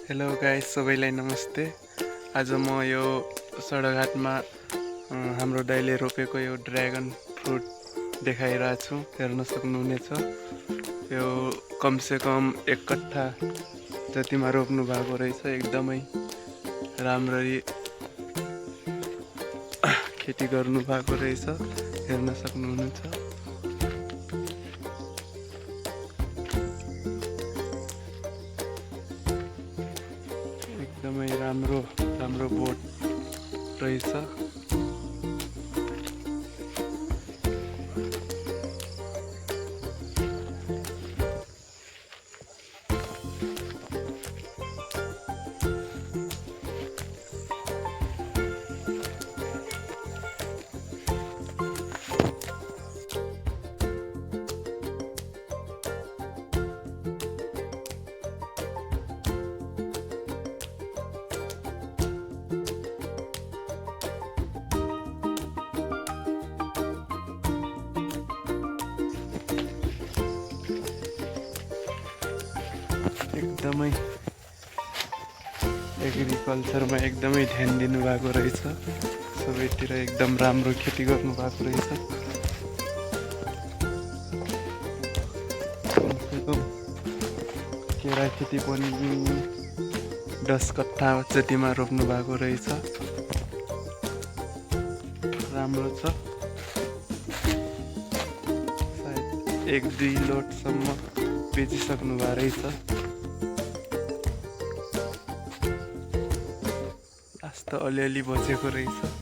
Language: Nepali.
हेलो गाइस, सबैलाई नमस्ते। आज म यो सडकघाटमा हाम्रो दाइले रोपेको यो ड्र्यागन फ्रुट देखाइरहेको छु। हेर्न सक्नुहुनेछ। यो कमसेकम 1 कट्ठा जतिमा रोप्नु भएको रहेछ। एकदमै राम्ररी खेती गर्नु भएको रहेछ। हेर्न सक्नुहुनेछ। एकदमै राम्रो बोट रहेछ। एकदमै एग्रिकल्चरमा एकदमै ध्यान दिनु भएको रहेछ। सबैतिर एकदम राम्रो खेती गर्नु भएको रहेछ। कमसेकम केरा खेती पनि 10 कट्ठा जतिमा रोप्नु भएको रहेछ। राम्रो छ। सायद 1-2 लोटसम्म बेचिसक्नु भएको रहेछ। लास्ट त अलिअलि बचेको रहेछ।